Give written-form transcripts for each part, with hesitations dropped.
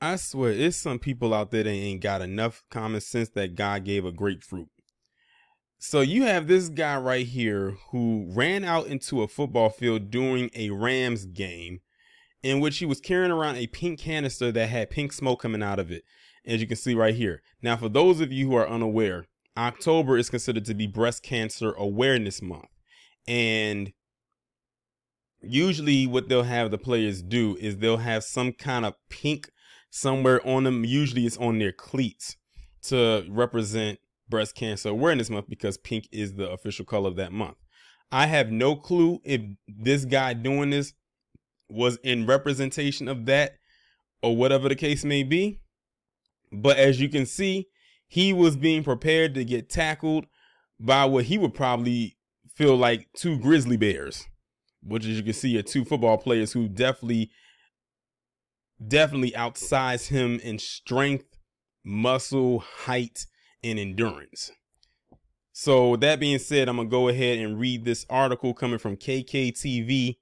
I swear, it's some people out there that ain't got enough common sense that God gave a grapefruit. So you have this guy right here who ran out into a football field during a Rams game in which he was carrying around a pink canister that had pink smoke coming out of it, as you can see right here. Now, for those of you who are unaware, October is considered to be Breast Cancer Awareness Month. And usually what they'll have the players do is they'll have some kind of pink somewhere on them. Usually it's on their cleats to represent Breast Cancer Awareness Month because pink is the official color of that month. I have no clue if this guy doing this was in representation of that or whatever the case may be. But as you can see, he was being prepared to get tackled by what he would probably feel like two grizzly bears, which, as you can see, are two football players who definitely outsize him in strength, muscle, height, and endurance. So with that being said, I'm going to go ahead and read this article coming from KKTV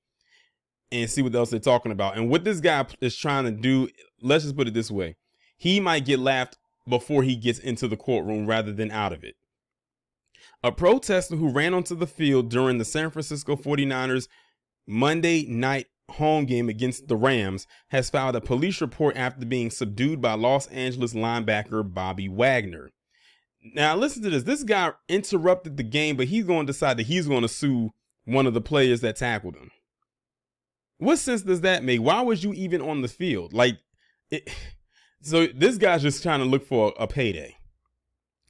and see what else they're talking about. And what this guy is trying to do, let's just put it this way. He might get laughed before he gets into the courtroom rather than out of it. A protester who ran onto the field during the San Francisco 49ers Monday night home game against the Rams has filed a police report after being subdued by Los Angeles linebacker Bobby Wagner. Now listen to this. This guy interrupted the game, but he's going to decide that he's going to sue one of the players that tackled him. What sense does that make? Why was you even on the field? So this guy's just trying to look for a payday.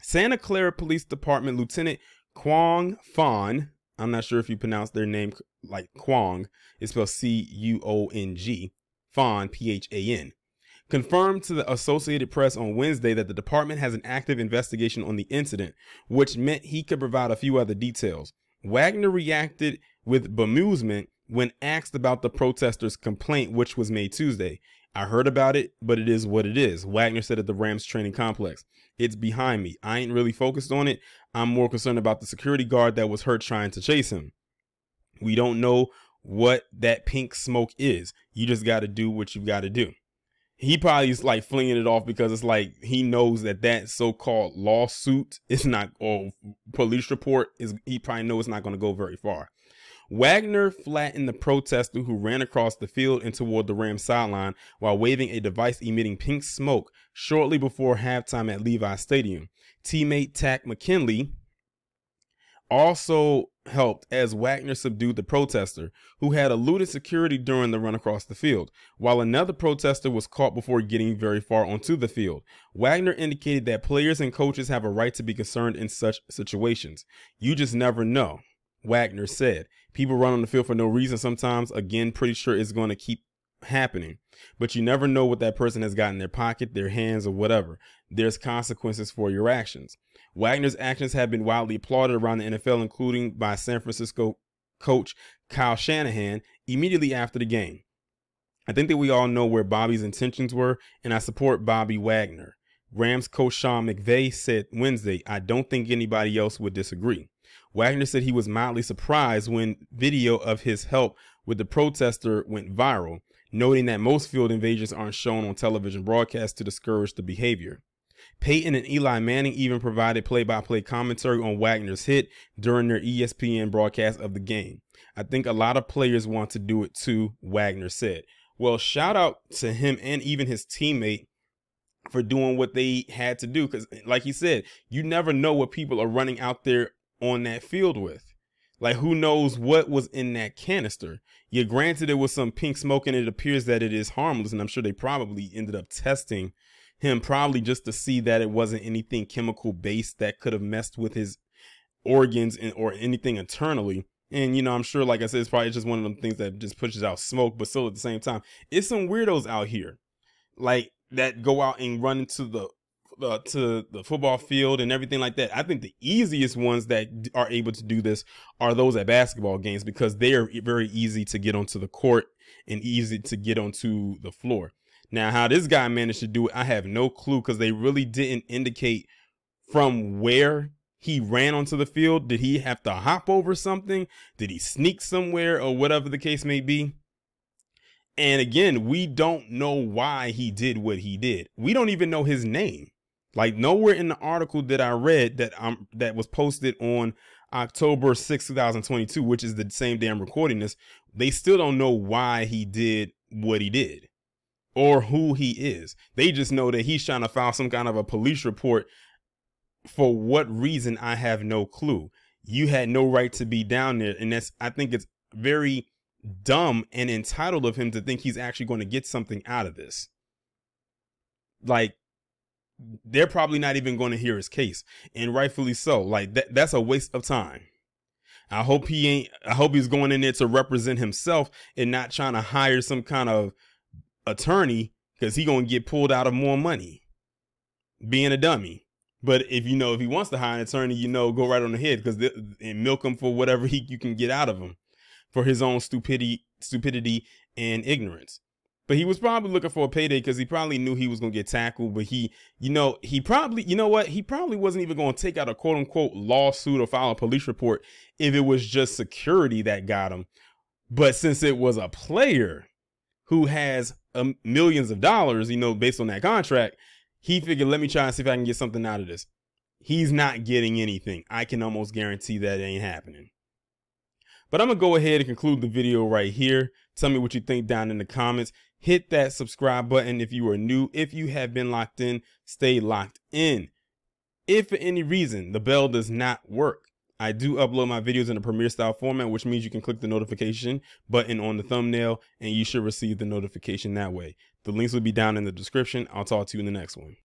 Santa Clara Police Department Lieutenant Quang Phan, I'm not sure if you pronounce their name like Quang, it's spelled C-U-O-N-G, Phan, P-H-A-N, confirmed to the Associated Press on Wednesday that the department has an active investigation on the incident, which meant he could provide a few other details. Wagner reacted with bemusement when asked about the protesters' complaint, which was made Tuesday. I heard about it, but it is what it is, Wagner said at the Rams training complex. It's behind me. I ain't really focused on it. I'm more concerned about the security guard that was hurt trying to chase him. We don't know what that pink smoke is. You just got to do what you got to do. He probably is like flinging it off because it's like he knows that so-called lawsuit is not, or police report is, he probably knows it's not going to go very far. Wagner flattened the protester who ran across the field and toward the Rams sideline while waving a device emitting pink smoke shortly before halftime at Levi Stadium. Teammate Tack McKinley also helped as Wagner subdued the protester, who had eluded security during the run across the field, while another protester was caught before getting very far onto the field. Wagner indicated that players and coaches have a right to be concerned in such situations. You just never know, Wagner said. People run on the field for no reason sometimes. Again, pretty sure it's going to keep happening. But you never know what that person has got in their pocket, their hands, or whatever. There's consequences for your actions. Wagner's actions have been widely applauded around the NFL, including by San Francisco coach Kyle Shanahan immediately after the game. I think that we all know where Bobby's intentions were, and I support Bobby Wagner. Rams coach Sean McVay said Wednesday, I don't think anybody else would disagree. Wagner said he was mildly surprised when video of his help with the protester went viral, noting that most field invasions aren't shown on television broadcasts to discourage the behavior. Peyton and Eli Manning even provided play-by-play commentary on Wagner's hit during their ESPN broadcast of the game. I think a lot of players want to do it too, Wagner said. Well, shout out to him and even his teammate for doing what they had to do, because like he said, you never know what people are running out there on that field with. Like, who knows what was in that canister? Yeah, granted, it was some pink smoke and it appears that it is harmless, and I'm sure they probably ended up testing him probably just to see that it wasn't anything chemical based that could have messed with his organs or anything internally. And, you know, I'm sure, like I said, it's probably just one of them things that just pushes out smoke, but still at the same time, it's some weirdos out here like that go out and run into to the football field and everything like that. I think the easiest ones that are able to do this are those at basketball games, because they are very easy to get onto the court and easy to get onto the floor. Now, how this guy managed to do it, I have no clue, because they really didn't indicate from where he ran onto the field. Did he have to hop over something? Did he sneak somewhere, or whatever the case may be? And again, we don't know why he did what he did. We don't even know his name. Like, nowhere in the article that I read that was posted on October 6, 2022, which is the same day I'm recording this, they still don't know why he did what he did or who he is. They just know that he's trying to file some kind of a police report. For what reason, I have no clue. You had no right to be down there. And I think it's very dumb and entitled of him to think he's actually going to get something out of this. Like, they're probably not even going to hear his case, and rightfully so. Like, that's a waste of time. I hope he's going in there to represent himself and not trying to hire some kind of attorney, because he's going to get pulled out of more money being a dummy. But if he wants to hire an attorney, go right on ahead, and milk him for whatever you can get out of him for his own stupidity and ignorance. But he was probably looking for a payday, because he probably knew he was going to get tackled. But he probably wasn't even going to take out a quote unquote lawsuit or file a police report if it was just security that got him. But since it was a player who has millions of dollars, based on that contract, he figured, let me try and see if I can get something out of this. He's not getting anything. I can almost guarantee that it ain't happening. But I'm going to go ahead and conclude the video right here. Tell me what you think down in the comments. Hit that subscribe button if you are new. If you have been locked in, stay locked in. If for any reason the bell does not work, I do upload my videos in a Premiere style format, which means you can click the notification button on the thumbnail and you should receive the notification that way. The links will be down in the description. I'll talk to you in the next one.